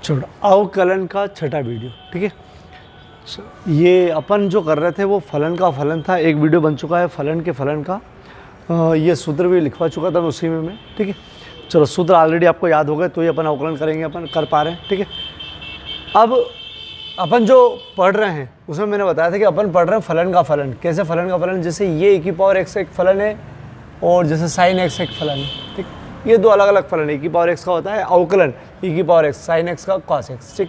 छोटा अवकलन का छठा वीडियो, ठीक है। ये अपन जो कर रहे थे वो फलन का फलन था, एक वीडियो बन चुका है फलन के फलन का। ये सूत्र भी लिखवा चुका था उसी में मैं, ठीक है। चलो सूत्र ऑलरेडी आपको याद हो गए, तो ये अपन अवकलन करेंगे, अपन कर पा रहे हैं, ठीक है। अब अपन जो पढ़ रहे हैं उसमें मैंने बताया था कि अपन पढ़ रहे हैं फलन का फलन। कैसे फलन का फलन? जैसे ये e⁻x एक फलन है और जैसे sin x एक फलन है, ठीक। ये दो अलग अलग फलन है। e⁻x का होता है अवकलन, e⁻x, sin x का cos x, ठीक।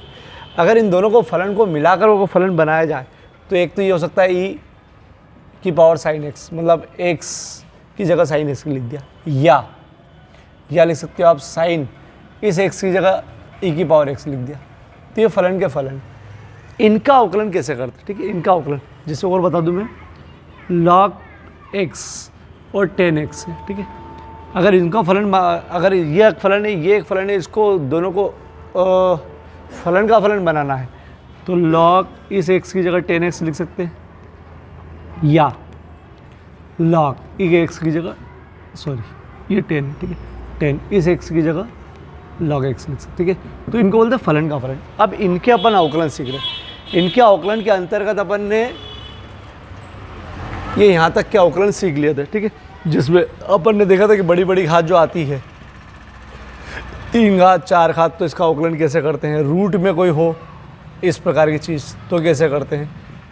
अगर इन दोनों को फलन को मिलाकर वो फलन बनाया जाए तो एक तो ये हो सकता है e⁻sin x, मतलब x की जगह sin x लिख दिया, या लिख सकते हो आप sin इस x की जगह e⁻x लिख दिया। तो ये फलन के फलन। इनका अवकलन कैसे करते, ठीक है। इनका अवकलन जैसे और बता दूं मैं, log x और tan x है, ठीक है। अगर इनका फलन, अगर ये एक फलन है, ये एक फलन है, इसको दोनों को फलन का फलन बनाना है तो log इस x की जगह tan x लिख सकते हैं, या log x की जगह, सॉरी ये 10, ठीक है, 10 इस x की जगह log x लिख सकते, ठीक है। तो इनको बोलते हैं फलन का फलन। अब इनके अपन अवकलन सीख रहे हैं। इनके अवकलन के अंतर्गत अपन ने ये यहाँ तक के अवकलन सीख लिया था, ठीक है, जिसमें अपन ने देखा था कि बड़ी बड़ी घात जो आती है, 3 घात 4 घात, तो इसका अवकलन कैसे करते हैं। रूट में कोई हो इस प्रकार की चीज़ तो कैसे करते हैं,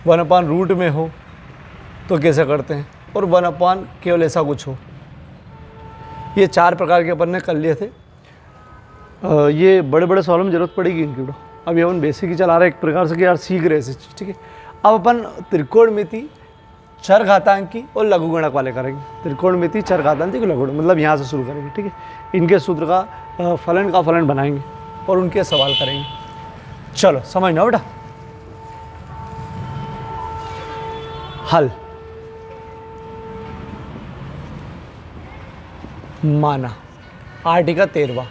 1/रूट में हो तो कैसे करते हैं, और 1/ केवल ऐसा कुछ हो। ये 4 प्रकार के अपन ने कर लिए थे। ये बड़े बड़े सवालों में जरूरत पड़ेगी इनकी। अभी अपन बेसिक ही चला रहे एक प्रकार से कि यार सीख रहे ऐसी चीज़, ठीक है। अब अपन त्रिकोणमिति, चरघातांकी और लघुगणक वाले करेंगे। त्रिकोणमिति, चरघातांकी, लघुगणक, मतलब यहाँ से शुरू करेंगे, ठीक है। इनके सूत्र का फलन का फलन बनाएंगे और उनके सवाल करेंगे। चलो समझना बेटा। हल। माना आर्टिकल 13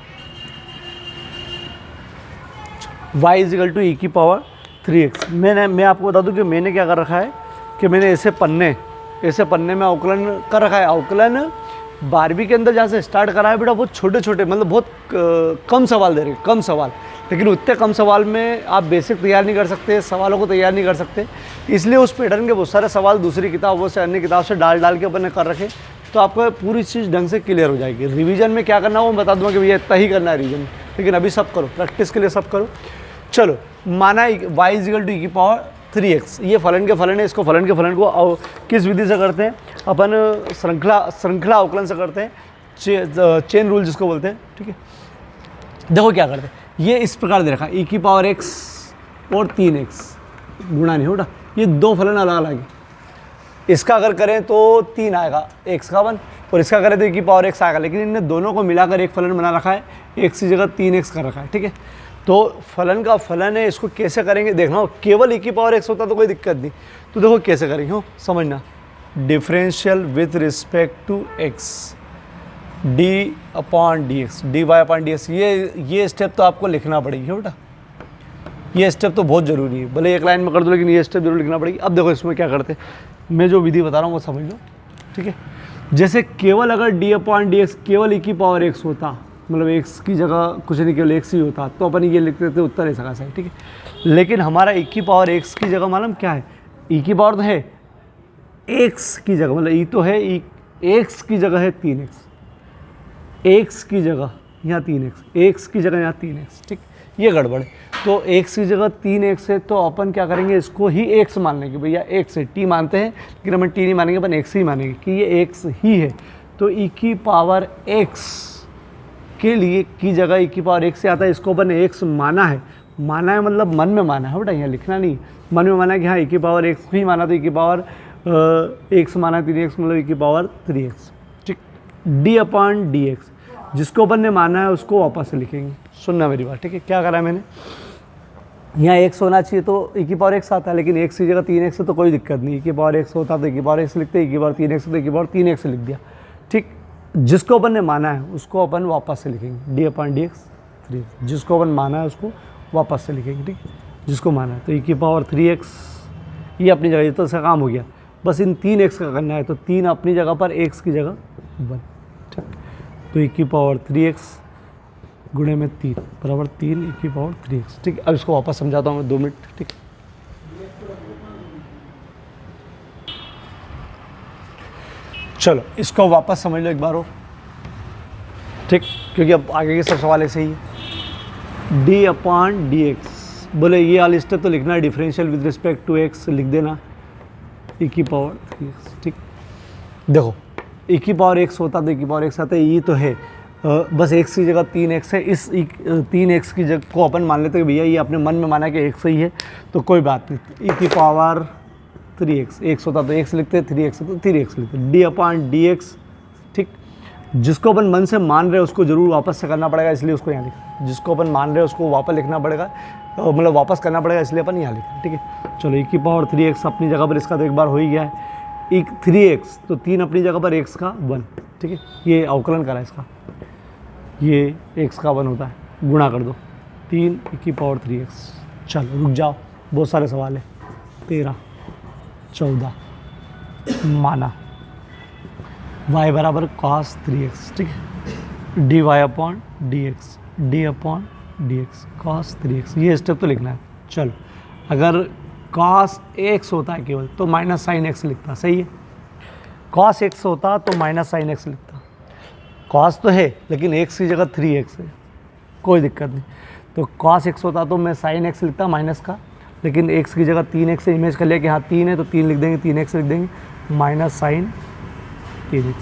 y = e⁻3x। मैं आपको बता दूं कि मैंने क्या कर रखा है कि मैंने ऐसे पन्ने में अवकलन कर रखा है। अवकलन 12वीं के अंदर जहाँ से स्टार्ट करा है बेटा, बहुत छोटे छोटे, मतलब बहुत कम सवाल दे रहे हैं, कम सवाल, लेकिन उतने कम सवाल में आप बेसिक तैयार नहीं कर सकते, सवालों को तैयार नहीं कर सकते। इसलिए उस पैटर्न के बहुत सारे सवाल दूसरी किताबों से, अन्य किताब से डाल के अपन ने कर रखे, तो आपको पूरी चीज़ ढंग से क्लियर हो जाएगी। रिवीजन में क्या करना है वो मैं बता दूंगा कि भैया इतना ही करना है रिवीजन में, लेकिन अभी सब करो, प्रैक्टिस के लिए सब करो। चलो माना y = e⁻3x, ये फलन के फलन है। इसको फलन के फलन को किस विधि से करते हैं अपन? श्रृंखला अवकलन से करते हैं, चेन रूल जिसको बोलते हैं, ठीक है। देखो क्या करते हैं, ये इस प्रकार दे रखा है e⁻x और 3x गुणा नहीं होगा, ये दो फलन अलग अलग है। इसका अगर करें तो 3 आएगा x का 1, और इसका करें तो e⁻x आएगा, लेकिन इनने दोनों को मिलाकर एक फलन बना रखा है, x की जगह 3x कर रखा है, ठीक है। तो फलन का फलन है, इसको कैसे करेंगे देखना। केवल e⁻x होता तो कोई दिक्कत नहीं, तो देखो कैसे करेंगे, हो समझना। Differential with respect to x, d/dx, dy/dx, ये स्टेप तो आपको लिखना पड़ेगी बेटा। ये स्टेप तो बहुत ज़रूरी है, भले एक लाइन में कर दो लेकिन ये स्टेप जरूर लिखना पड़ेगी। अब देखो इसमें क्या करते हैं, मैं जो विधि बता रहा हूँ वो समझ लो, ठीक है। जैसे केवल अगर d/dx केवल e⁻x होता, मतलब x की जगह कुछ नहीं, केवल x ही होता, तो अपन ये लिखते थे उत्तर ऐसा कैसा है, ठीक है। लेकिन हमारा e⁻x की जगह मालूम क्या है, e⁻ तो है, x की जगह मतलब e तो है, x की जगह है 3x, x की जगह यहाँ 3x, x की जगह यहाँ 3x, ठीक। ये गड़बड़ है, तो x की जगह 3x है, तो अपन क्या करेंगे, इसको ही x मान लेंगे। भैया x है, t मानते हैं लेकिन अपन t नहीं मानेंगे, अपन x ही मानेंगे कि ये x ही है। तो e⁻x के लिए की जगह e⁻x से आता है, इसको अपन x माना है मतलब मन में माना है बेटा, यहाँ लिखना नहीं, मन में माना है कि हाँ e⁻x ही माना, तो e⁻x माना 3x मतलब e⁻3x, ठीक। d/dx जिसको अपन ने माना है उसको वापस से लिखेंगे। सुनना मेरी बात, ठीक है। क्या करा है मैंने, यहाँ x होना चाहिए तो e⁻x आता है, लेकिन x की जगह 3x है तो कोई दिक्कत नहीं, e⁻x होता तो e⁻x लिखते, e⁻3x तो e⁻3x लिख दिया, ठीक। जिसको अपन ने माना है उसको अपन वापस से लिखेंगे, d/dx 3, जिसको अपन माना है उसको वापस से लिखेंगे, ठीक। जिसको माना है तो e⁻3x ये अपनी जगह, ये तो इसका काम हो गया। बस इन 3x का करना है, तो 3 अपनी जगह पर, x की जगह 1, ठीक। तो e⁻3x गुणे में 3 बराबर 3 e की पावर 3x। ठीक है, अब इसको वापस समझाता हूँ मैं 2 मिनट। ठीक, चलो इसको वापस समझ लो एक बार और। ठीक, क्योंकि अब आगे के सब सवाल ऐसे ही है। डी अपॉन डी एक्स, बोले ये वाली स्टेप तो लिखना है differential with respect to x, लिख देना e की पावर 3x। ठीक, देखो e की पावर x होता तो e की पावर x आता है, ये तो है बस x की जगह 3x है। इस 3x की जगह को अपन मान लेते हैं भैया ये अपने मन में माना कि x ही है, तो कोई बात नहीं। e की पावर 3x, x होता तो x लिखते, 3x होता तो 3x लिखते, डी अपॉन डी एक्स। ठीक, जिसको अपन मन से मान रहे हैं उसको जरूर वापस से करना पड़ेगा, इसलिए उसको यहाँ लिखा। जिसको अपन मान रहे हैं उसको वापस लिखना पड़ेगा, मतलब वापस करना पड़ेगा, इसलिए अपन यहाँ लिखा। ठीक है, चलो e की पावर 3x अपनी जगह पर, इसका तो एक बार हो ही गया है। 3x तो 3 अपनी जगह पर, x का 1। ठीक है, ये अवकलन करा इसका, ये x का 1 होता है, गुणा कर दो 3 e की पावर 3x। चलो रुक जाओ, बहुत सारे सवाल है। 13 14 माना y बराबर cos 3x। ठीक है, d y upon d x, d upon d x cos 3x, ये स्टेप तो लिखना है। चलो अगर cos x होता है केवल तो माइनस साइन x लिखता, सही है। cos x होता तो माइनस साइन x लिखता, cos तो है लेकिन x की जगह 3x है, कोई दिक्कत नहीं। तो cos x होता तो मैं साइन x लिखता माइनस का, लेकिन x की जगह 3x से इमेज कर लिया कि हाँ 3 है तो 3 लिख देंगे, 3x लिख देंगे, माइनस साइन 3x।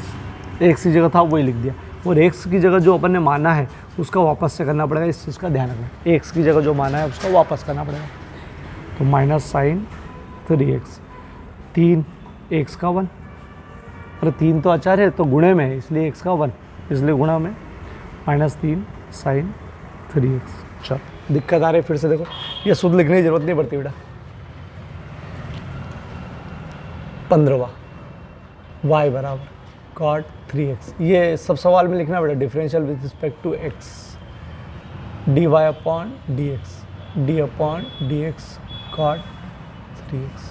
x की जगह था वही लिख दिया, और x की जगह जो अपन ने माना है उसका वापस से करना पड़ेगा, इस चीज़ का ध्यान रखना। x की जगह जो माना है उसका वापस करना पड़ेगा, तो माइनस साइन 3x, 3x का 1, अरे 3 तो अचार है तो गुणे में है इसलिए x का 1, इसलिए गुणा में माइनस 3 साइन 3x। चलो दिक्कत आ रही है, फिर से देखो, ये शुद्ध लिखने की जरूरत नहीं पड़ती बेटा। 15वां y बराबर cot 3x, ये सब सवाल में लिखना बेटा, differential with respect to x, d y upon d x, d upon d x cot 3x।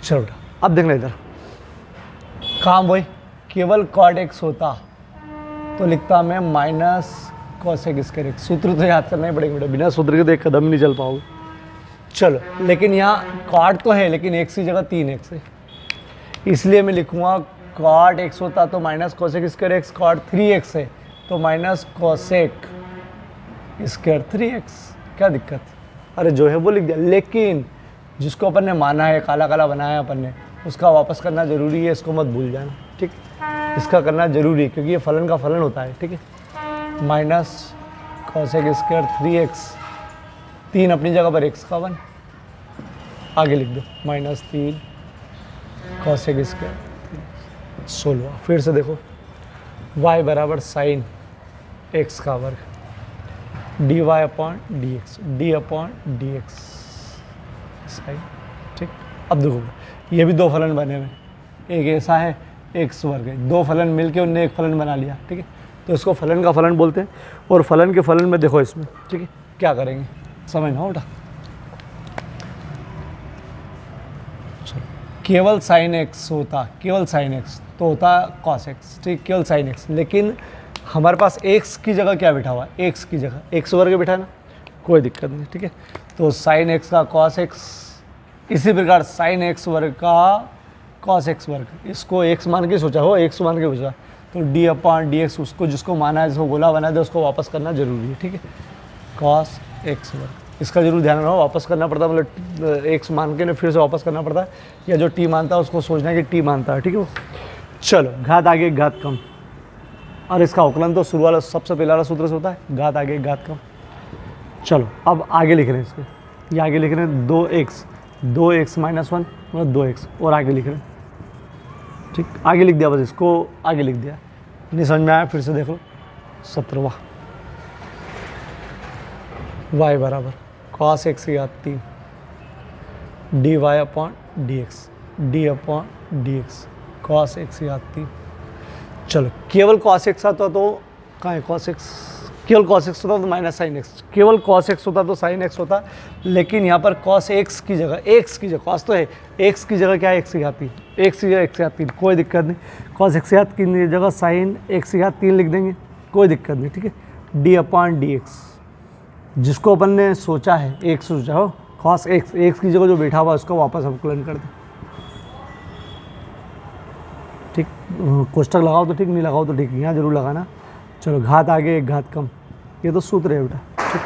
चलो बेटा अब देखना इधर, काम वही, केवल cot x होता तो लिखता मैं माइनस cosec स्क्वायर x। सूत्र तो याद करना ही पड़ेगा बेटा, बिना सूत्र के तो एक कदम नहीं चल पाओगे। चलो लेकिन यहाँ cot तो है लेकिन x की जगह 3x है, इसलिए मैं लिखूँगा cot x होता तो minus cosec square x, cot 3x है तो माइनस cosec स्क्वायर 3x। क्या दिक्कत, अरे जो है वो लिख दिया, लेकिन जिसको अपन ने माना है, काला काला बनाया है अपन ने, उसका वापस करना जरूरी है, इसको मत भूल जाना। ठीक, इसका करना जरूरी है क्योंकि ये फलन का फलन होता है। ठीक है, माइनस cosec स्क्वायर 3x, 3 अपनी जगह पर x का 1, आगे लिख दो माइनस 3 cosec स्क्वायर 16। फिर से देखो y बराबर साइन x का वर्ग, d y upon d x, d upon d x sine. ठीक, अब देखो ये भी 2 फलन बने हुए, एक ऐसा है एक वर्ग है, 2 फलन मिलके उनने एक फलन बना लिया। ठीक है, तो इसको फलन का फलन बोलते हैं, और फलन के फलन में देखो इसमें, ठीक है क्या करेंगे समझना बेटा। चलो केवल साइन एक्स होता, केवल साइन एक्स तो होता कॉस एक्स। ठीक, केवल साइन एक्स, लेकिन हमारे पास x की जगह क्या बैठा हुआ है, x की जगह x वर्ग बैठा है ना, कोई दिक्कत नहीं। ठीक है, तो साइन x का cos x, इसी प्रकार साइन x वर्ग का cos x वर्ग, इसको x मान के सोचा हो, x मान के सोचा, तो d अपॉन डी एक्स, उसको जिसको माना है, जिसको गोला बना दे उसको वापस करना जरूरी है। ठीक है, cos x वर्ग, इसका जरूर ध्यान रखना, वापस करना पड़ता है, मतलब x मान के फिर से वापस करना पड़ता है, या जो t मानता है उसको सोचना है कि t मानता है। ठीक है, चलो घात आगे घात कम, और इसका अवकलन तो शुरू वाला सबसे पहला वाला सूत्र से होता है, घात आगे घात कम। चलो अब आगे लिख रहे हैं इसके, ये आगे लिख रहे हैं 2x माइनस 1 मतलब 2x, और आगे लिख रहे हैं। ठीक, आगे लिख दिया, बस इसको आगे लिख दिया, नहीं समझ में आया फिर से देख लो। 17वां y बराबर cos x की घात 3 d y upon d x, d upon d x cos x की घात 3। चलो केवल cos x आता तो कहाँ है cos x, केवल cos x होता तो माइनस साइन एक्स, केवल cos x होता तो साइन x होता, लेकिन यहाँ पर cos x की जगह x की जगह cos तो है, x की जगह क्या है x की घात 3, x की जगह x की घात 3, कोई दिक्कत नहीं। cos x की घात 3 की जगह साइन x की घात 3 लिख देंगे, कोई दिक्कत नहीं, ठीक है। d/dx जिसको अपन ने सोचा है x सोचा हो, cos x, x की जगह जो बैठा हुआ है उसको वापस अवकलन कर दें, ठीक। कोष्टक लगाओ तो ठीक, नहीं लगाओ तो ठीक, यहाँ जरूर लगाना। चलो घात आगे एक घात कम, ये तो सूत्र है बेटा, ठीक।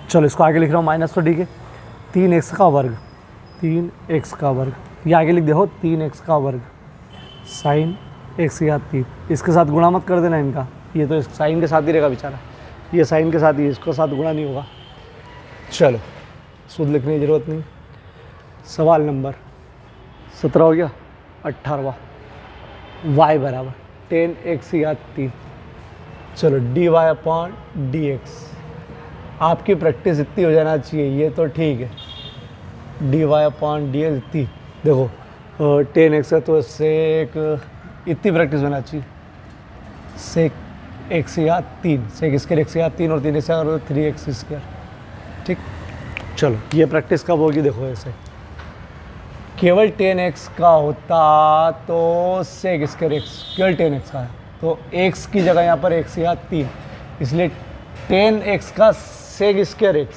चलो इसको आगे लिख रहा हूँ माइनस, तो ठीक है। 3x का वर्ग, 3x का वर्ग, ये आगे लिख दो 3x का वर्ग साइन x की घात 3, इसके साथ गुणा मत कर देना इनका, ये तो साइन के साथ ही रहेगा बेचारा, ये साइन के साथ ही, इसको साथ गुणा नहीं होगा। चलो सूत्र लिखने की ज़रूरत नहीं। सवाल नंबर 17 हो गया, 18वां, y बराबर 10x की घात 3। चलो dy/dx, आपकी प्रैक्टिस इतनी हो जाना चाहिए, ये तो ठीक है। dy/dx इतनी, देखो 10x है तो सेक इतनी प्रैक्टिस होना चाहिए, सेक x की घात 3, सेक स्क्वायर x की घात 3 और 3 से और 3x स्क्वायर, ठीक। चलो ये प्रैक्टिस कब होगी, देखो ऐसे केवल 10x का होता तो सेक स्क्वायर x, केवल 10x का है तो x की जगह यहाँ पर x की घात 3, इसलिए 10x का सेक स्क्वायर x,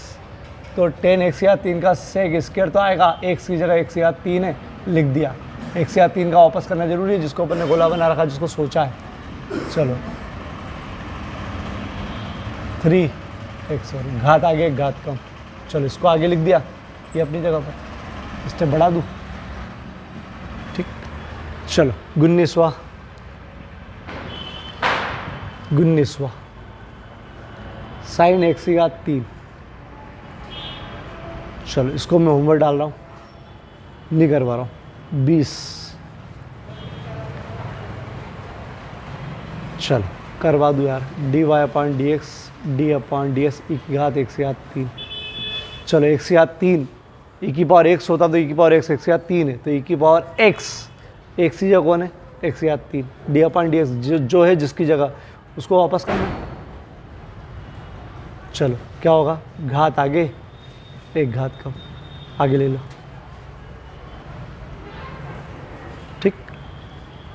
तो 10x की घात 3 का सेक स्क्वायर तो आएगा, x की जगह x की घात 3 है, लिख दिया। x की घात 3 का वापस करना जरूरी है, जिसको अपन ने गोला बना रखा, जिसको सोचा है। चलो 3x और घात आगे एक घात कम, चलो इसको आगे लिख दिया, ये अपनी जगह पर, स्टेप बढ़ा दूँ, ठीक। चलो 19वां साइन x की घात 3, चलो इसको मैं होमवर्क डाल रहा हूँ, नहीं करवा रहा हूँ, 20। चलो करवा दूँ यार, dy/dx d/dx e की घात x की घात 3। चलो x की घात 3, e की पावर x होता तो e की पावर x, x की घात 3 है तो e की पावर x, x की जगह कौन है, x की घात 3, d/dx जो है जिसकी जगह उसको वापस करना। चलो क्या होगा, घात आगे एक घात कम, आगे ले लो, ठीक।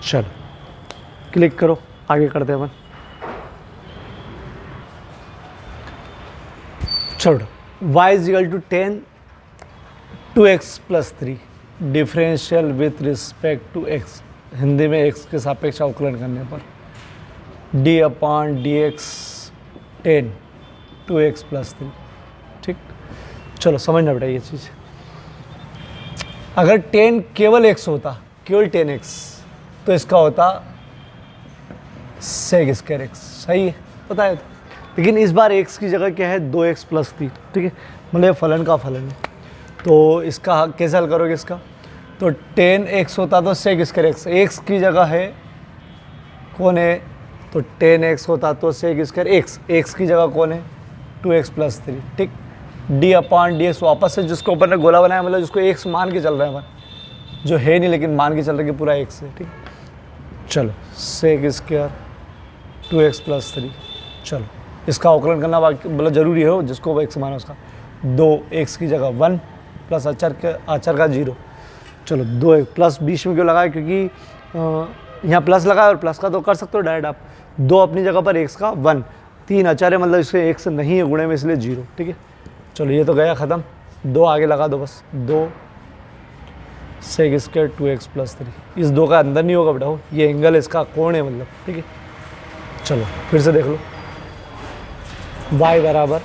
चलो क्लिक करो, आगे करते हैं अपन। छोड़ो, y is equal to 10 2x plus 3 differential with respect to x, Hindi में x के सापेक्ष अवकलन करने पर d/dx 10 2x प्लस 3, ठीक। चलो समझना बेटा ये चीज़, अगर 10 केवल x होता, केवल 10x, तो इसका होता सेक स्क्वायर x, सही है, पता है। लेकिन इस बार x की जगह क्या है, 2x प्लस 3, ठीक है, मतलब फलन का फलन है, तो इसका कैसे हल करोगे इसका, तो 10x होता तो सेक स्क्वायर x, x की जगह है कौन है, तो 10x होता तो सेक स्क्वायर x की जगह कौन है, 2x प्लस 3, ठीक। d/dx वापस से जिसको ऊपर ने गोला बनाया, मतलब जिसको x मान के चल रहे हैं अपन, जो है नहीं लेकिन मान के चल रहे कि पूरा x है, ठीक। चलो सेक स्क्वायर 2x प्लस 3, चलो इसका अवकलन करना मतलब जरूरी है, जिसको x माना उसका, 2x की जगह 1 प्लस अचर का 0। चलो 2 प्लस बीच में क्यों लगाया, क्योंकि यहाँ प्लस लगाया और प्लस का तो कर सकते हो डायरेक्ट आप, 2 अपनी जगह पर x का 1, 3 अचर है मतलब इसके x नहीं है गुणे में, इसलिए 0, ठीक है। चलो ये तो गया ख़त्म, 2 आगे लगा दो बस, 2 सेक स्क्वायर 2x प्लस 3, इस 2 का अंदर नहीं होगा बेटा, ये एंगल इसका कोण है मतलब, ठीक है। चलो फिर से देख लो, y बराबर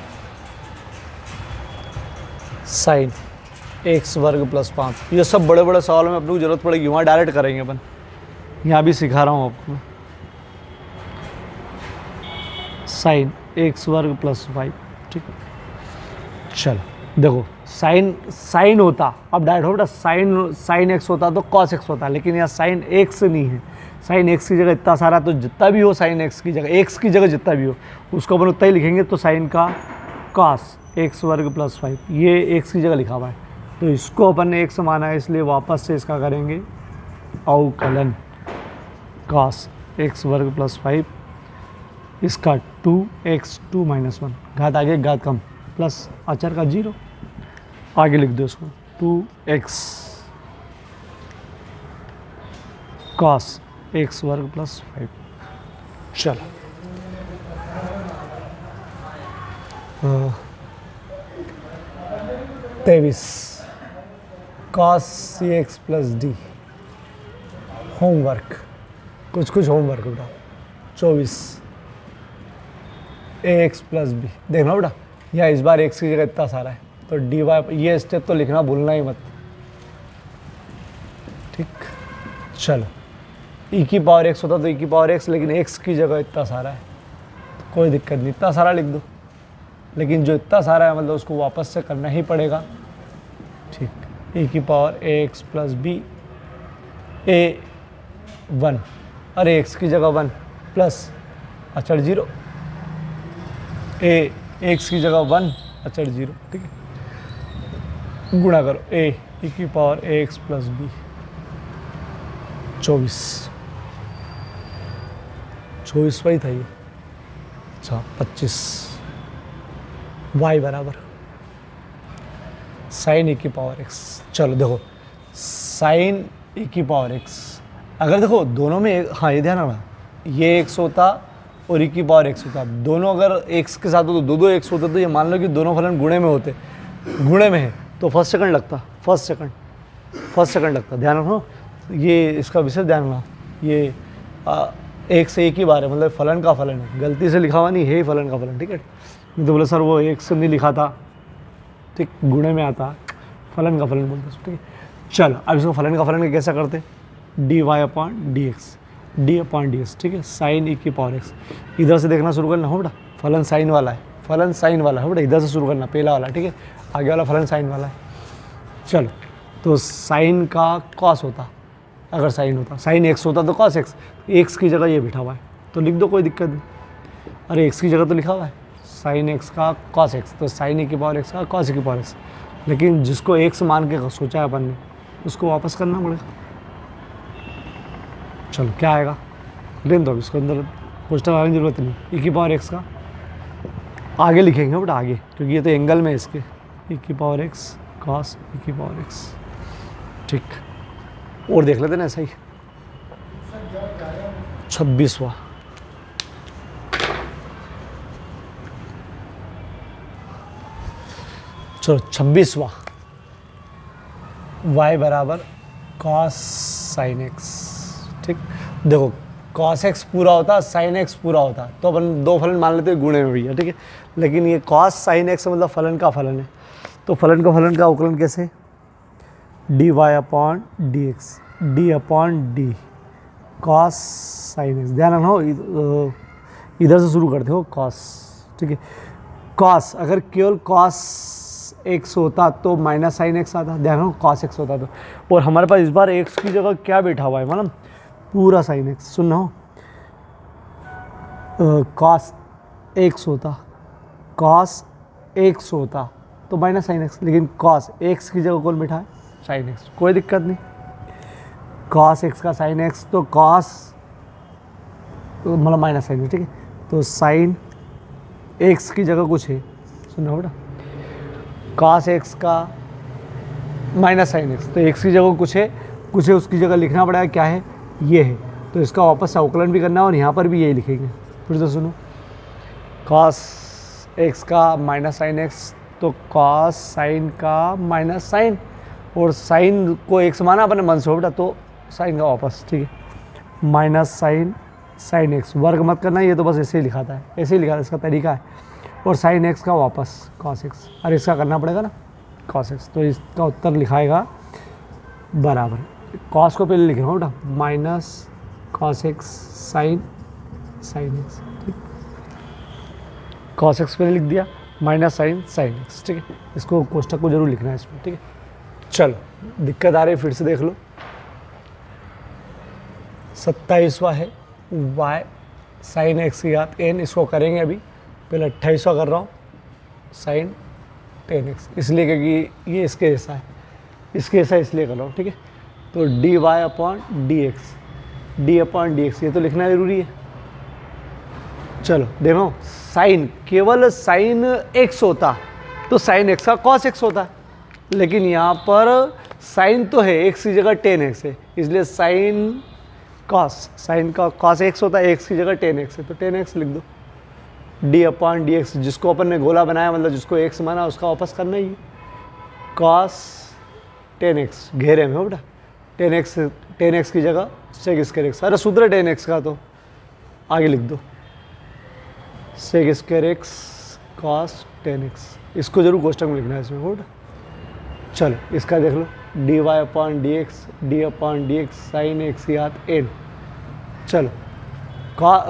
साइन x वर्ग प्लस 5, ये सब बड़े बड़े सवालों में अपने को जरूरत पड़ेगी, वहाँ डायरेक्ट करेंगे अपन, यहाँ भी सिखा रहा हूँ आपको, साइन x वर्ग प्लस 5, ठीक। चलो देखो साइन होता, अब डायरेक्ट हो बेटा, साइन x होता तो कॉस x होता, लेकिन यहाँ साइन x नहीं है, साइन x की जगह इतना सारा, तो जितना भी हो साइन x की जगह जितना भी हो उसको अपन उतना ही लिखेंगे, तो साइन का कॉस x वर्ग प्लस 5, ये x की जगह लिखा हुआ है, तो इसको अपन ने x माना है, इसलिए वापस से इसका करेंगे अवकलन, कॉस x वर्ग प्लस 5 इसका 2x 2 माइनस 1, घात आगे घात कम, प्लस अचर का 0, आगे लिख दो इसको 2x कॉस x वर्ग प्लस 5। चलो 23 cos cx plus D, homework कुछ होमवर्क बेटा। 24 ax प्लस बी, देखना बेटा यहाँ इस बार x की जगह इतना सारा है तो डी वाई, ये स्टेप तो लिखना भूलना ही मत, ठीक। चलो e की पावर x होता तो e की पावर x, लेकिन x की जगह इतना सारा है तो कोई दिक्कत नहीं, इतना सारा लिख दो, लेकिन जो इतना सारा है मतलब उसको वापस से करना ही पड़ेगा, ठीक। e की power ax plus b a 1, अरे x की जगह 1 प्लस अचर 0, a x की जगह 1 अचर 0, ठीक है। गुणा करो a e की पावर ax प्लस बी 24 वही था ये, अच्छा 25 y बराबर साइन e की पावर x। चलो देखो साइन e की पावर x, अगर देखो दोनों में हाँ ये ध्यान रखना, ये x होता और e की पावर x होता, दोनों अगर x के साथ हो तो दो x होते, तो ये मान लो कि दोनों फलन गुणे में होते, गुणे में है तो फर्स्ट सेकंड लगता, फर्स्ट सेकंड लगता, ध्यान रखो ये इसका विशेष ध्यान रखना, ये एक से एक ही बार है, मतलब फलन का फलन है, गलती से लिखा हुआ नहीं है फलन का फलन, ठीक है। नहीं तो बोले सर वो एक से नहीं लिखा था, ठीक, गुणे में आता, फलन का फलन बोलते, ठीक है। चलो अब इसको फलन का फलन कैसा करते, d y upon d x, d upon d x, ठीक है, साइन ई की पावर एक्स। इधर से देखना शुरू करना हो बेटा, फलन साइन वाला है, फलन साइन वाला है बेटा, इधर से शुरू करना पहला वाला, ठीक है, आगे वाला फलन साइन वाला है। चलो तो साइन का कॉस होता, अगर साइन होता, साइन एक्स होता तो कॉस एक्स, एक्स की जगह ये बैठा हुआ है तो लिख दो, कोई दिक्कत नहीं, अरे एक्स की जगह तो लिखा हुआ है साइन एक्स का कॉस एक्स, तो साइन ए की पावर एक्स का कॉस ए की पावर एक्स, लेकिन जिसको एक्स मान के सोचा है अपन ने उसको वापस करना पड़ेगा। चलो क्या आएगा, लेन दो, इसको अंदर पोस्टर आने की जरूरत नहीं, e की पावर x का आगे लिखेंगे बेटा आगे, क्योंकि ये तो एंगल में इसके, e की पावर x cos e की पावर x, ठीक। और देख लेते ना ऐसा ही 26वां, चलो 26वां, y बराबर cos sin x, ठीक। देखो cos x पूरा होता, sin x पूरा होता, तो अपन दो फलन मान लेते हैं गुणे में भैया, ठीक है, लेकिन ये cos sin x मतलब फलन का फलन है, तो फलन का अवकलन कैसे, d y upon d x, d upon d cos sin x, ध्यान रखना इधर से शुरू करते हो cos, ठीक है। cos अगर केवल cos x होता तो माइनस साइन एक्स आता, ध्यान रखो cos x होता तो, और हमारे पास इस बार x की जगह क्या बैठा हुआ है, मतलब पूरा साइन एक्स, सुनना हो cos x होता, cos x होता तो माइनस साइन एक्स, लेकिन cos x की जगह कौन बैठा है, साइन एक्स, कोई दिक्कत नहीं, cos x का साइन एक्स तो cos मतलब माइनस साइन एक्स, ठीक है, तो साइन x की जगह कुछ है, सुनना बेटा, cos x का माइनस साइन एक्स, तो x की जगह कुछ है उसकी जगह लिखना पड़ेगा, क्या है, ये है, तो इसका वापस से अवकलन भी करना है और यहाँ पर भी यही लिखेंगे, फिर से सुनो, cos x का माइनस साइन एक्स तो cos साइन का माइनस साइन, और साइन को x माना अपने मन से बेटा, तो साइन का वापस, ठीक है, माइनस साइन साइन एक्स, वर्ग मत करना, ये तो बस ऐसे ही लिखाता है, ऐसे ही लिखा था, इसका तरीका है, और साइन एक्स का वापस cos x, अरे इसका करना पड़ेगा ना cos x, तो इसका उत्तर लिखाएगा बराबर, cos को पहले लिखे बेटा, minus cos x sign x, ठीक, cos x पहले लिख दिया, माइनस साइन एक्स, ठीक है, इसको कोष्टक को जरूर लिखना है इसमें, ठीक है। चलो दिक्कत आ रही है, फिर से देख लो, 27वां है y साइन एक्स की घात n, इसको करेंगे अभी, पहले 28वां कर रहा हूँ साइन 10x, इसलिए क्योंकि ये इसके जैसा है, इसके जैसा इसलिए कर रहा हूँ, ठीक है। तो d y upon d x, d upon d x, ये तो लिखना ज़रूरी है। चलो देखो, साइन, केवल साइन एक्स होता तो साइन एक्स का कॉस एक्स होता है, लेकिन यहाँ पर साइन तो है, एक्स की जगह टेन एक्स है, इसलिए साइन कॉस, साइन का कॉस एक्स होता है, एक्स की जगह टेन एक्स है, तो टेन एक्स लिख दो। डी अपॉन डी एक्स, जिसको अपन ने गोला बनाया मतलब जिसको एक्स माना उसका वापस करना ही है। कॉस टेन एक्स घेरे में हो बेटा, टेन एक्स की जगह सेक स्क्वायर एक्स, अरे सूत्र टेन एक्स का, तो आगे लिख दो sec square x cos tan x, इसको जरूर कोष्टक में लिखना है इसमें हो बेटा। चलो इसका देख लो, d y upon d x sine x याद एन। चलो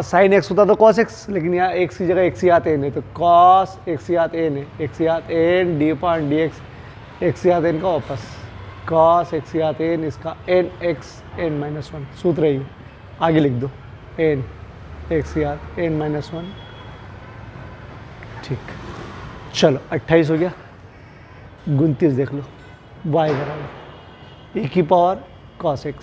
साइन एक्स होता तो कॉस एक्स, लेकिन यहाँ एक्स की जगह एक्स याद एन है, तो कॉस एक्स याद एन है, एक्स याद n d upon d x याद एन का वापस कॉस एक्स याद एन, इसका n x n minus one, सूत्र ही आगे लिख दो एन एक्स याद एन माइनस वन। ठीक, चलो 28 हो गया। 29 देख लो, y बराबर e की पावर cos x।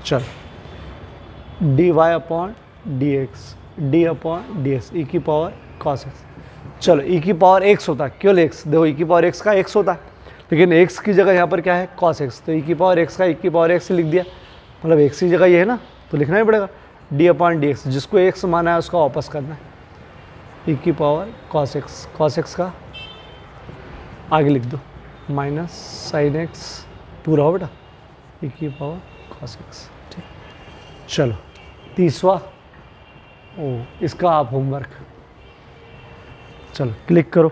चलो d y upon d x d upon d x, e की पावर cos x। चलो e की पावर x होता है, केवल x, देखो e की पावर x का x होता है, लेकिन x की जगह यहाँ पर क्या है cos x, तो e की पावर x का e की पावर x लिख दिया, मतलब x की जगह ये है ना, तो लिखना ही पड़ेगा d अपॉन डी एक्स, जिसको x माना है उसका वापस करना है, e की पावर cos x का आगे लिख दो माइनस साइन एक्स पूरा हो बेटा, e की पावर cos x। ठीक, चलो 30वां, ओ इसका आप होमवर्क, चलो क्लिक करो।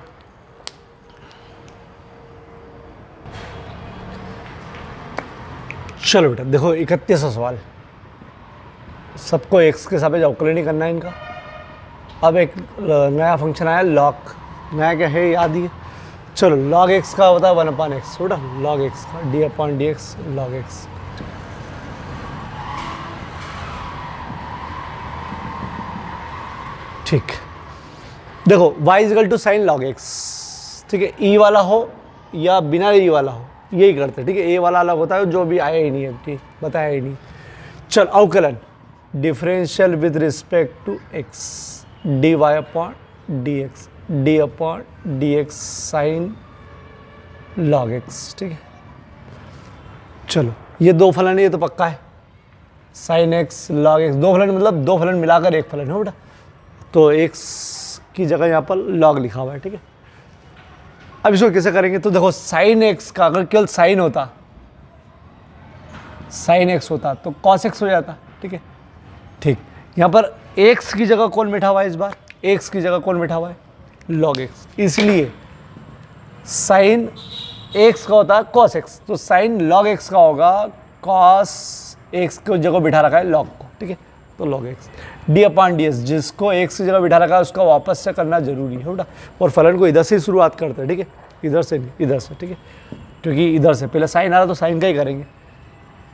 चलो बेटा देखो 31वां सवाल, सबको x के सापेक्ष अवकलन ही करना है इनका। अब एक नया फंक्शन आया लॉग, नया क्या है याद ही है। चलो log x का होता है 1 अपॉन एक्स, छोटा log x का d upon d x log x। ठीक, देखो y is equal to sine log x, ठीक है, e वाला हो या बिना e वाला हो यही करते हैं, ठीक है, a वाला अलग होता है जो भी आया ही नहीं है, ठीक बताया ही नहीं। चल अवकलन differential with respect to x dy upon dx d upon dx sine log x, ठीक है। चलो ये दो फलन है, ये तो पक्का है, साइन x log x, दो फलन मतलब दो फलन मिलाकर एक फलन है बेटा, तो x की जगह यहाँ पर log लिखा हुआ है, ठीक है। अब इसको कैसे करेंगे, तो देखो साइन x का अगर केवल साइन होता, साइन x होता तो cos x हो जाता, ठीक है। ठीक, यहाँ पर x की जगह कौन बैठा हुआ है, इस बार x की जगह कौन बैठा हुआ है log x, इसलिए साइन x का होता है cos x, तो साइन log x का होगा cos x को जगह बिठा रखा है log को, ठीक है, तो log x d upon D S, जिसको x की जगह बिठा रखा है उसका वापस से करना जरूरी है बेटा, और फलन को इधर से शुरुआत करते हैं, ठीक है, इधर से नहीं इधर से, ठीक है, क्योंकि इधर से पहले साइन आ रहा तो साइन का ही करेंगे।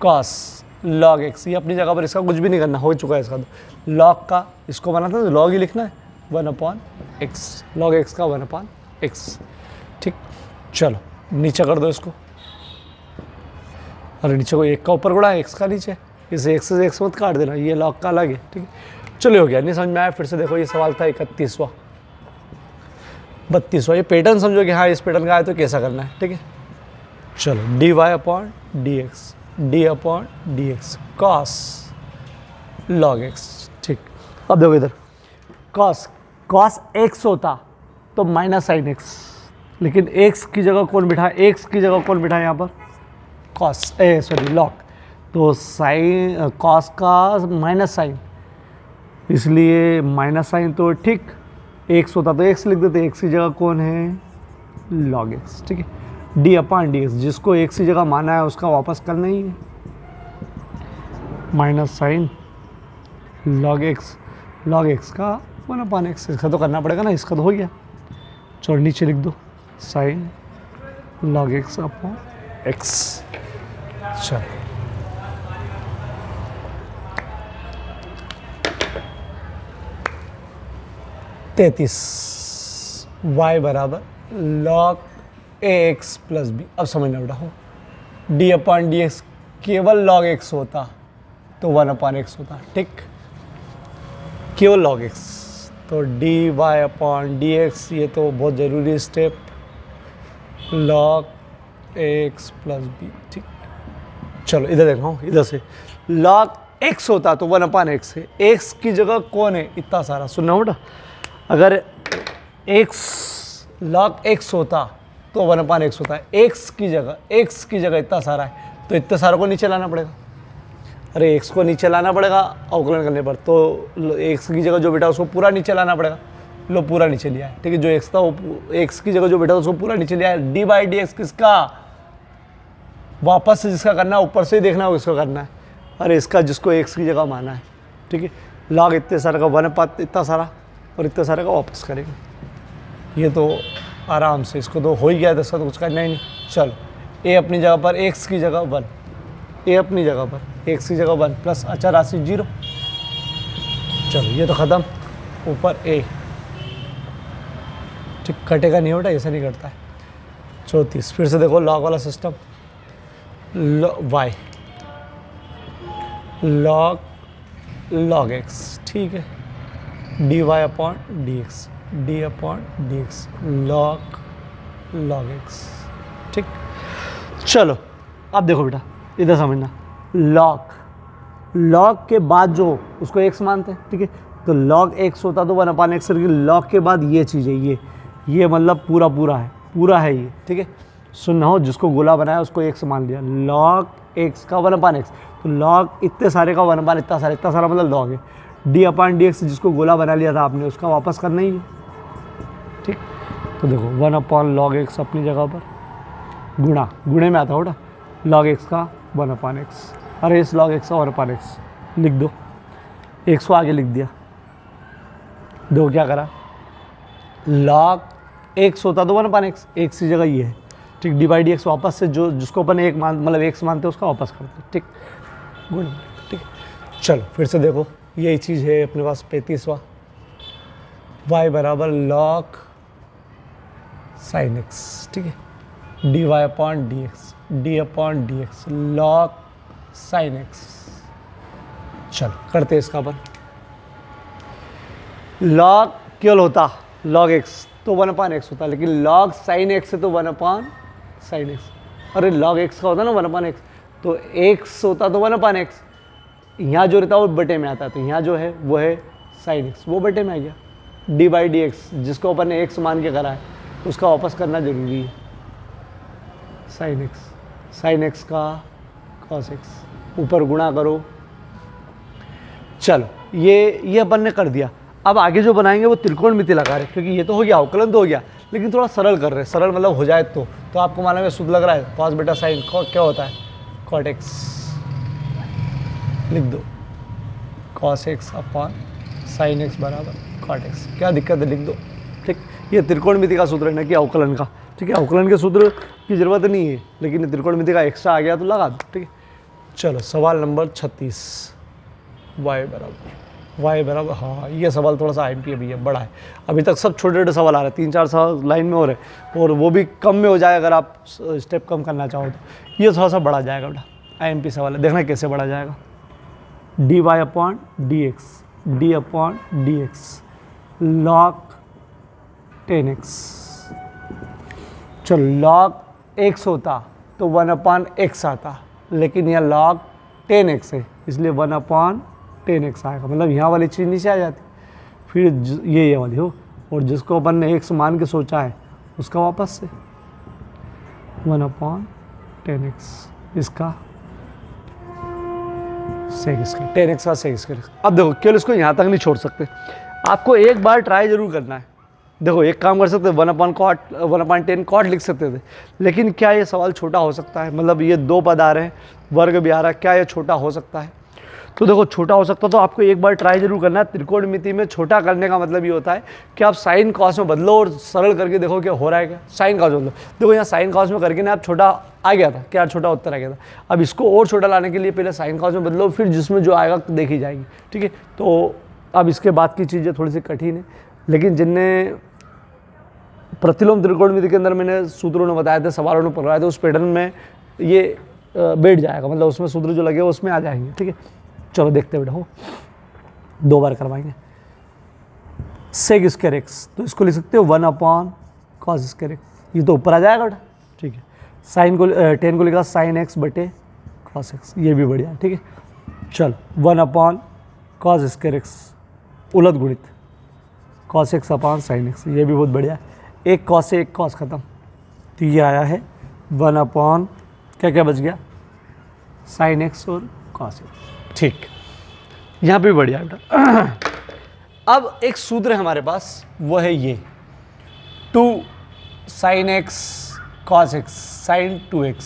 cos log x, ये अपनी जगह पर इसका कुछ भी नहीं करना, हो चुका है इसका, तो log का इसको बनाता है तो log ही लिखना है 1 अपॉन एक्स, log x का 1 अपॉन एक्स। ठीक, चलो नीचे कर दो इसको, अरे नीचे को एक का ऊपर गुणा एक्स का नीचे, इसे x से x मत काट देना, ये log का अलग है, ठीक है। चलो हो गया, नहीं समझ में आया फिर से देखो, ये सवाल था 31वां 32वां, ये पैटर्न समझो कि हाँ इस पैटर्न का आया तो कैसा करना है, ठीक है। चलो d y upon d x d upon d x cos log x, ठीक। अब देखो इधर कॉस एक्स होता तो माइनस साइन एक्स, लेकिन एक्स की जगह कौन बिठा, एक्स की जगह कौन बिठा यहाँ पर लॉग, तो साइन कॉस का माइनस साइन, इसलिए माइनस साइन, तो ठीक एक्स होता तो एक्स लिख देते, एक्स की जगह कौन है लॉग एक्स, ठीक है। डी अपॉन डी एक्स, जिसको एक्स की जगह माना है उसका वापस करना ही है, माइनस साइन लॉग एक्स का 1 अपॉन एक्स, इसका तो करना पड़ेगा ना, इसका तो हो गया। चलो नीचे लिख दो sign log x upon x. चलो तैतीस, y बराबर log ax प्लस बी। अब समझना बेटा हो, d अपॉन डी एक्स केवल log x होता तो 1 अपॉन एक्स होता, ठीक, केवल log x, तो d y upon d x, ये तो बहुत ज़रूरी step, log x plus b. ठीक, चलो इधर देखो, इधर से लॉग एक्स होता तो 1 एक्स है, एक्स की जगह कौन है, इतना सारा। सुनना बेटा, अगर एक्स लॉग एक्स होता तो 1 एक्स होता है, एक्स की जगह इतना सारा है, तो इतने सारे को नीचे लाना पड़ेगा। अरे एक्स को नीचे लाना पड़ेगा अवकलन करने पर, तो एक्स की जगह जो बेटा उसको पूरा नीचे लाना पड़ेगा। लो पूरा नीचे लिया है, ठीक है, जो एक्स था वो एक्स की जगह जो बेटा उसको पूरा नीचे लिया है। डी बाई डी एक्स किसका, वापस से जिसका करना है ऊपर से ही देखना है उसको करना है। अरे इसका जिसको एक्स की जगह माना है, ठीक है, लॉग इतने सारे का 1 इतना सारा और इतने सारे का वापस करेंगे। ये तो आराम से, इसको तो हो ही गया, इसका तो कुछ करना ही नहीं। चलो ए अपनी जगह पर एक्स की जगह 1, ए अपनी जगह पर एक्स की जगह 1 प्लस अचर राशि 0। चलो ये तो ख़त्म, ऊपर ए, ठीक, कटेगा नहीं बेटा, ऐसा नहीं करता है। 34, फिर से देखो लॉग वाला सिस्टम, वाई लॉग एक्स, ठीक है, d y upon d x, d upon d x, log x. ठीक, चलो अब देखो बेटा, इधर समझना, लॉग के बाद जो उसको एक्स मानते हैं, ठीक है, तो लॉग एक्स होता तो 1 एक्स, लॉग के बाद ये चीज़ है, ये मतलब पूरा है ये, ठीक है। सुनना हो, जिसको गोला बनाया उसको एक्स मान लिया, लॉग एक्स का 1 एक्स, तो लॉग इतने सारे का 1 इतना सारा मतलब लॉग है। डी अपॉन डी एक्स जिसको गोला बना लिया था आपने, उसका वापस करना ही है, ठीक। तो देखो 1 लॉग एक्स अपनी जगह पर, गुणे में आता होगा, लॉग एक्स का 1 एक्स, अरे इस लॉग एक्स का 1 एक्स लिख दो, एक्स को आगे लिख दिया, दो क्या करा, लॉग एक्स होता तो 1 एक्स, एक्स की जगह ये है, ठीक, डी बाई डी एक्स वापस से जो जिसको अपन एक मतलब एक्स मानते हैं उसका वापस करते, ठीक, गुण, ठीक। चलो फिर से देखो, यही चीज़ है अपने पास 35वां, y बराबर लॉग साइन एक्स, ठीक है, d y upon d x, d upon d x, log sine x. चलो करते हैं इसका अपन, लॉग केवल होता लॉग एक्स तो 1 एक्स होता, लेकिन लॉग साइन एक्स है तो 1 साइन एक्स। अरे लॉग एक्स का होता ना 1 एक्स, तो एक्स होता तो 1 एक्स, यहाँ जो रहता है वो बटे में आता है, तो यहाँ जो है वो है साइन एक्स, वो बटे में आ गया। डी बाई डी एक्स जिसको अपन ने एक्स मान के करा है उसका वापस करना जरूरी है, साइन एक्स का कॉस एक्स, ऊपर गुणा करो। चलो ये अपन ने कर दिया। अब आगे जो बनाएंगे वो त्रिकोणमिति लगा रहे, क्योंकि ये तो हो गया अवकलन तो हो गया, लेकिन थोड़ा सरल कर रहे हैं, सरल मतलब हो जाए तो आपको मालूम है शुद्ध लग रहा है, कॉस बेटा साइन क्या होता है, कॉट एक्स लिख दो, cos x upon sine x बराबर कॉट एक्स, क्या दिक्कत है, लिख दो, ठीक। ये त्रिकोणमिति का सूत्र है ना कि अवकलन का, ठीक है, अवकलन के सूत्र की जरूरत नहीं है, लेकिन त्रिकोणमिति का एक्स्ट्रा आ गया तो लगा दो, ठीक है। चलो सवाल नंबर 36, y बराबर, हाँ ये सवाल थोड़ा सा IMP अभी है, बड़ा है, अभी तक सब छोटे छोटे सवाल आ रहे हैं, 3-4 सवाल लाइन में हो रहे हैं, और वो भी कम में हो जाए अगर आप स्टेप कम करना चाहो तो। ये थोड़ा सा बड़ा जाएगा बेटा, IMP सवाल है, देखना कैसे बड़ा जाएगा। D y upon d x, d upon d x, log 10x। चलो लॉग x होता तो 1/x आता, लेकिन यह लॉग 10x है, इसलिए 1/10x आएगा, मतलब यहाँ वाली चीज़ नीचे आ जाती, फिर ये वाली हो, और जिसको अपन ने x मान के सोचा है उसका वापस से 1/10x, इसका सेक इसका 10x का सेक इसका। अब देखो केवल इसको यहाँ तक नहीं छोड़ सकते, आपको एक बार ट्राई जरूर करना है। देखो एक काम कर सकते थे, 1/10 कॉट लिख सकते थे, लेकिन क्या ये सवाल छोटा हो सकता है, मतलब ये 2 पद आ रहे हैं, वर्ग भी आ रहा है, क्या ये छोटा हो सकता है? तो देखो छोटा हो सकता तो आपको एक बार ट्राई जरूर करना है। त्रिकोणमिति में छोटा करने का मतलब ये होता है कि आप साइन कॉस में बदलो और सरल करके देखो क्या हो रहा है, क्या साइन कॉस बदलो। देखो यहाँ साइन कॉस में करके ना आप छोटा आ गया था, क्या छोटा उत्तर आ गया था। अब इसको और छोटा लाने के लिए पहले साइन कॉस में बदलो, फिर जिसमें जो आएगा देखी जाएगी, ठीक है। तो अब इसके बाद की चीज़ें थोड़ी सी कठिन है, लेकिन जिनने प्रतिलोम त्रिकोणमिति के अंदर मैंने सूत्रों ने बताए थे, सवालों ने पढ़ाए थे, उस पैटर्न में ये बैठ जाएगा, मतलब उसमें सूत्र जो लगे उसमें आ जाएंगे, ठीक है। चलो देखते बेटा हो 2 बार करवाएंगे। सेक स्क्वायर एक्स, तो इसको लिख सकते हो 1 अपॉन कॉस स्क्वायर एक्स, ये तो ऊपर आ जाएगा बेटा, ठीक है। साइन को 10 को लिखा साइन एक्स बटे कॉस एक्स, ये भी बढ़िया, ठीक है। चल 1 अपॉन कॉस स्क्वायर एक्स उलट गुणित cos x upon sine x, ये भी बहुत बढ़िया। एक कॉस से एक कॉस खत्म, तो ये आया है 1 अपॉन क्या क्या बच गया, साइन एक्स और कॉस एक्स, ठीक। यहाँ पे भी बढ़िया बेटा। अब एक सूत्र है हमारे पास, वो है ये 2 sine x cos x sine 2x।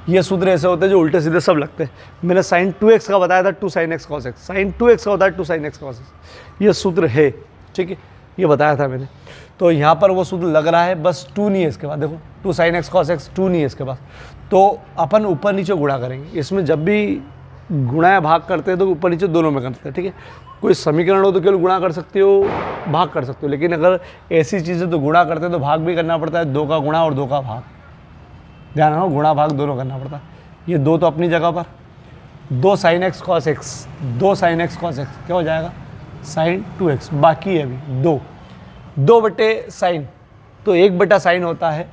ये सूत्र ऐसे होते हैं जो उल्टे सीधे सब लगते हैं। मैंने साइन 2x का बताया था 2 sine x cos x, sine 2x का बताया 2 साइन एक्स कॉस एक्स, ये सूत्र है, ठीक है, ये बताया था मैंने। तो यहाँ पर वो सूत्र लग रहा है, बस 2 नहीं है इसके बाद, देखो 2 साइन एक्स कॉस एक्स 2 नहीं है इसके पास, तो अपन ऊपर नीचे गुणा करेंगे। इसमें जब भी गुणा या भाग करते हैं तो ऊपर नीचे दोनों में करते हैं, ठीक है। कोई समीकरण हो तो केवल गुणा कर सकते हो, भाग कर सकते हो, लेकिन अगर ऐसी चीज़ें तो गुणा करते हैं तो भाग भी करना पड़ता है, 2 का गुणा और 2 का भाग, ध्यान रखो गुणा भाग दोनों करना पड़ता है। ये 2 तो अपनी जगह पर, 2 sine x cos x, 2 sine x cos x क्या हो जाएगा, साइन 2x, बाकी है अभी 2 बटे साइन, तो 1 बटा साइन होता है,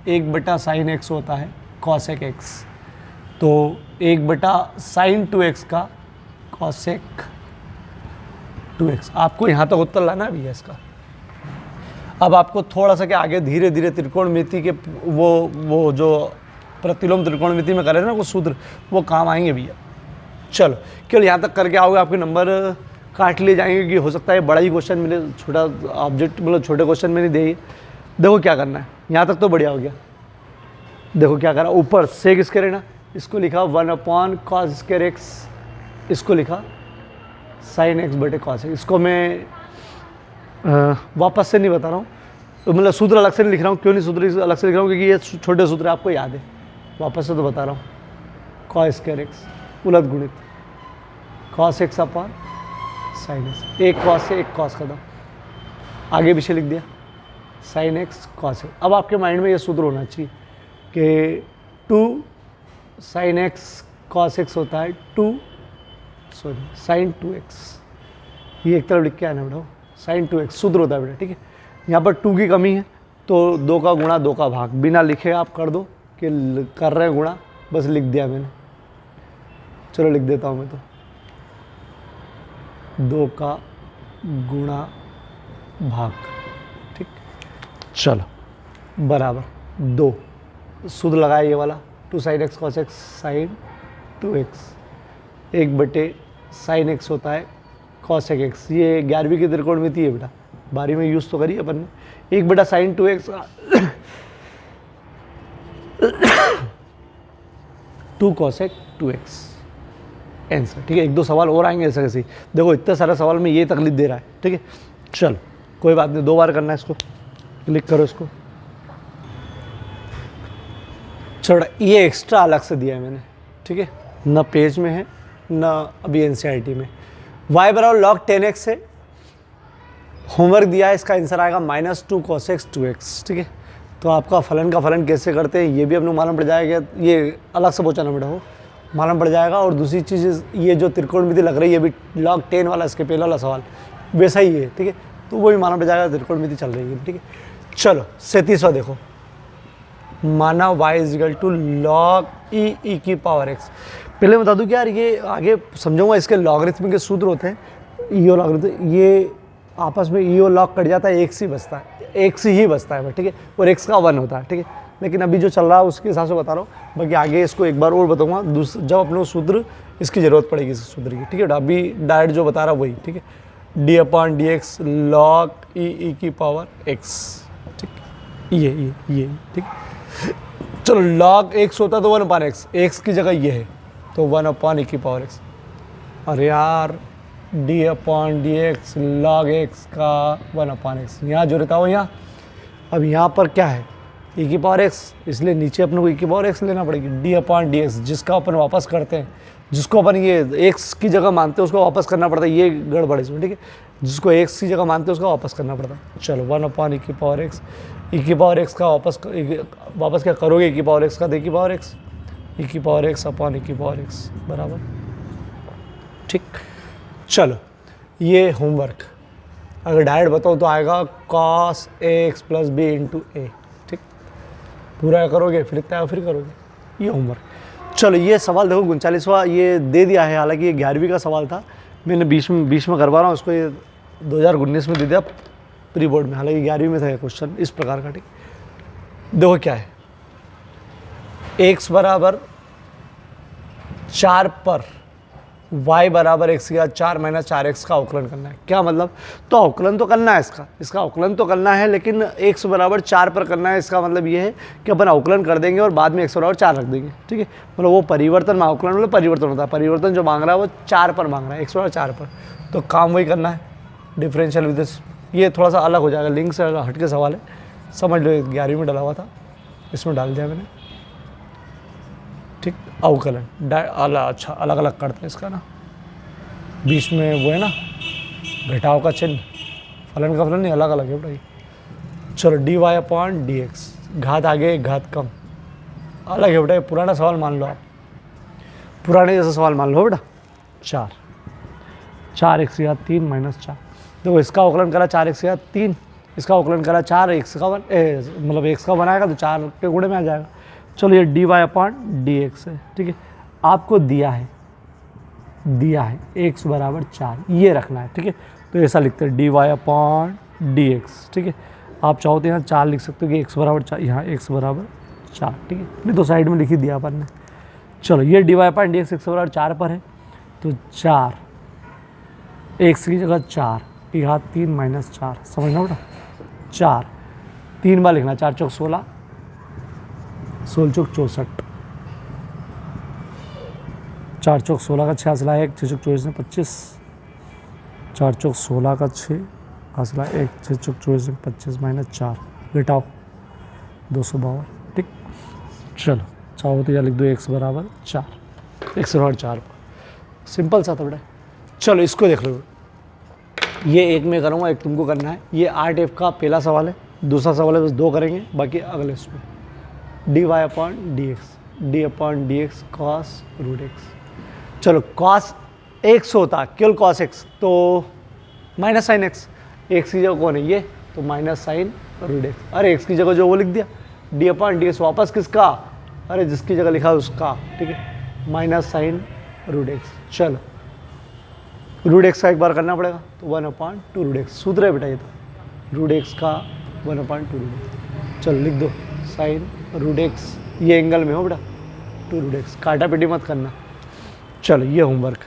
1 बटा साइन एक्स होता है कॉसेक एक्स, तो 1 बटा साइन 2x का कॉसेक 2x। आपको यहाँ तक उत्तर लाना भी है इसका। अब आपको थोड़ा सा क्या आगे धीरे धीरे त्रिकोणमिति के वो जो प्रतिलोम त्रिकोणमिति में करे ना वो सूत्र, वो काम आएंगे भैया। चलो केवल यहाँ तक करके आओगे, आपके नंबर काट लिए जाएंगे कि हो सकता है बड़ा ही क्वेश्चन मैंने छोटा ऑब्जेक्ट मतलब छोटे क्वेश्चन में नहीं दे। देखो क्या करना है, यहाँ तक तो बढ़िया हो गया। देखो क्या करा, ऊपर सेक स्क्वायर है ना, इसको लिखा 1 अपॉन कॉस स्क्वायर एक्स, इसको लिखा साइन एक्स बटे कॉस एक्स। इसको मैं वापस से नहीं बता रहा हूँ, तो मतलब सूत्र अलग से नहीं लिख रहा हूँ। क्यों नहीं सूत्र अलग से लिख रहा हूँ, क्योंकि ये छोटे सूत्र आपको याद है, वापस से तो बता रहा हूँ। कॉस स्क्वायर एक्स उलट गुणित cos x upon sine x, एक कॉस से एक कॉस खत्म, आगे पीछे लिख दिया साइन एक्स कॉस एक्स। अब आपके माइंड में ये सूत्र होना चाहिए कि 2 साइन एक्स कॉस एक्स होता है साइन 2x, ये एक तरफ लिख के आना बेटा, साइन 2x सूत्र होता है बेटा, ठीक है। यहाँ पर 2 की कमी है तो 2 का गुणा 2 का भाग, बिना लिखे आप कर दो कि कर रहे हैं गुणा, बस लिख दिया मैंने। चलो लिख देता हूँ मैं तो, 2 का गुणा भाग, ठीक। चलो बराबर 2 सूत्र लगाया ये वाला 2 sine x cos x sine 2x, 1 बटे साइन एक्स होता है कॉसेक एक्स। ये 11वीं की त्रिकोणमिति है बेटा, 12वीं में यूज़ तो करिए अपन ने। 1 बटा sign 2x 2 cosec 2x answer, ठीक है। 1-2 सवाल और आएंगे ऐसे कैसे, देखो इतने सारे सवाल में ये तकलीफ दे रहा है, ठीक है। चल कोई बात नहीं, 2 बार करना है इसको, क्लिक करो इसको। छोड़ा ये एक्स्ट्रा अलग से दिया है मैंने, ठीक है, ना पेज में है ना अभी एनसीईआरटी में। y बराबर log 10x है, होमवर्क दिया है, इसका आंसर आएगा -2 cos x 2x, ठीक है। तो आपका फलन का फलन कैसे करते हैं ये भी अपने मालूम पड़ जाएगा, ये अलग से पहुँचाना बेटा हो मालूम पड़ जाएगा। और दूसरी चीज़ ये जो त्रिकोणमिति लग रही है अभी log 10 वाला, इसके पहले वाला सवाल वैसा ही है, ठीक है, तो वो भी मालूम पड़ जाएगा त्रिकोणमिति चल रही है, ठीक है। चलो 37वां देखो, माना y = log e की पावर x। पहले बता दूं कि यार ये आगे समझाऊंगा, इसके लॉगरिथम के सूत्र होते हैं, ईओ लॉगरिथम, ये आपस में ईओ लॉग कट जाता है, x ही बचता है, x ही बचता है, ठीक है, और x का 1 होता है, ठीक है। लेकिन अभी जो चल रहा है उसके हिसाब से बता रहा हूँ, बाकी आगे इसको एक बार और बताऊंगा जब अपने सूत्र इसकी ज़रूरत पड़ेगी इस सूत्र की, ठीक है। अभी डायरेक्ट जो बता रहा वही, ठीक है, d/dx log e की पावर x, ठीक, ये ठीक। चलो log x होता तो 1/x, x की जगह ये है तो 1/e की पावर x। अरे यार d/dx log x का 1/x, यहाँ जो रहता हो यहाँ। अब यहाँ पर क्या है e की पावर x, इसलिए नीचे अपने को e की पावर x लेना पड़ेगी। d/dx जिसका अपन वापस करते हैं, जिसको अपन ये x की जगह मानते हैं उसको वापस करना पड़ता है, ये गड़बड़ इसमें, ठीक है। जिसको x की जगह मानते हैं उसको वापस करना पड़ता है। चलो 1/e की पावर x, e की पावर x का वापस क्या करोगे, e की पावर x का e की पावर x, e की पावर x अपॉन e की पावर x बराबर, ठीक। चलो ये होमवर्क, अगर डायरेक्ट बताऊँ तो आएगा cos ax plus b into a. ठीक, पूरा करोगे फिर इतना फिर करोगे, ये होमवर्क। चलो ये सवाल देखो 39वां ये दे दिया है, हालांकि ये 11वीं का सवाल था, मैंने 20 में करवा रहा हूँ उसको, ये 2019 में दे दिया प्री बोर्ड में, हालांकि 11वीं में था ये क्वेश्चन इस प्रकार का। ठीक, देखो क्या है, x बराबर 4 पर y बराबर x या 4 माइनस 4x का अवकलन करना है। क्या मतलब, तो अवकलन तो करना है इसका अवकलन तो करना है, लेकिन x बराबर 4 पर करना है। इसका मतलब ये है कि अपन अवकलन कर देंगे और बाद में x बराबर 4 रख देंगे। ठीक है, मतलब वो परिवर्तन में अवकलन मतलब परिवर्तन होता है, परिवर्तन जो मांग रहा है वो 4 पर मांग रहा है, x बराबर 4 पर, तो काम वही करना है, डिफरेंशियल विद दिस। ये थोड़ा सा अलग हो जाएगा, लिंक से हट के सवाल है, समझ लो, 11वीं में डला हुआ था, इसमें डाल दिया मैंने। ठीक, अवकलन अच्छा अलग अलग करते हैं इसका ना, बीच में वो है ना घटाव का चिन्ह, फलन का फलन नहीं, अलग अलग है बेटा ये। चलो dy अपॉन dx, घात आगे घात कम, अलग है बेटा, पुराना सवाल मान लो आप, पुराने जैसा सवाल मान लो बेटा। 4x या 3 माइनस 4, देखो इसका अवकलन करा 4x या 3, इसका अवकलन करा 4x का मतलब x का बनाएगा तो 4 के गुणे में आ जाएगा। चलो ये dy अपॉन dx है। ठीक है, आपको दिया है x बराबर 4, ये रखना है। ठीक है, तो ऐसा लिखते हैं dy अपॉन dx। ठीक है, आप चाहो तो यहाँ 4 लिख सकते हो कि x बराबर 4, यहाँ x बराबर 4। ठीक है, नहीं तो साइड में लिख ही दिया अपन ने। चलो ये dy अपॉन dx x बराबर 4 पर है, तो 4 x की जगह 4 यहाँ 3 माइनस 4, समझना बेटा, 4 3 बार लिखना, 4 चौक 16, 16 चौक 64, 4 चौक 16 का 6 हसला 1, 6 चौक 24 में 25, 4 चौक 16 का 6 हसला 1, 6 चौक 24 में 25 माइनस 4, घटाओ 252। ठीक, चलो चाहो तो या लिख दो x बराबर 4, x बराबर 4, सिंपल सा था बेटा। चलो इसको देख लो, ये एक मैं करूँगा, एक तुमको करना है। ये 8F का पहला सवाल है, दूसरा सवाल है बस 2 करेंगे, बाकी अगले इसमें dy upon dx cos root x। चलो cos x होता केवल cos x, तो माइनस साइन x, x की जगह कौन है ये, तो माइनस साइन रूट x। अरे x की जगह जो वो लिख दिया, d अपॉन dx वापस किसका, अरे जिसकी जगह लिखा है उसका। ठीक है, माइनस साइन रूट x। चलो रूट x का एक बार करना पड़ेगा, तो 1/2 रूट x, सूत्र है बेटा ये, तो रूट x का 1/2 रूट x। चलो लिख दो साइन रूट x, ये एंगल में हो बेटा 2 रूट x, काटा पिटी मत करना। चलो ये होमवर्क,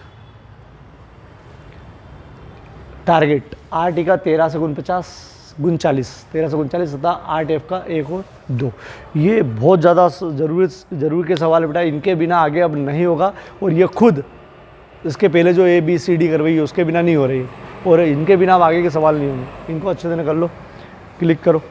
टारगेट 8 का 13 से 39 तथा 8F का 1 और 2। ये बहुत ज़्यादा ज़रूरी के सवाल है बेटा, इनके बिना आगे अब नहीं होगा, और ये खुद इसके पहले जो ABCD करवाई है उसके बिना नहीं हो रही है, और इनके बिना अब आगे के सवाल नहीं होंगे। इनको अच्छे से कर लो, क्लिक करो।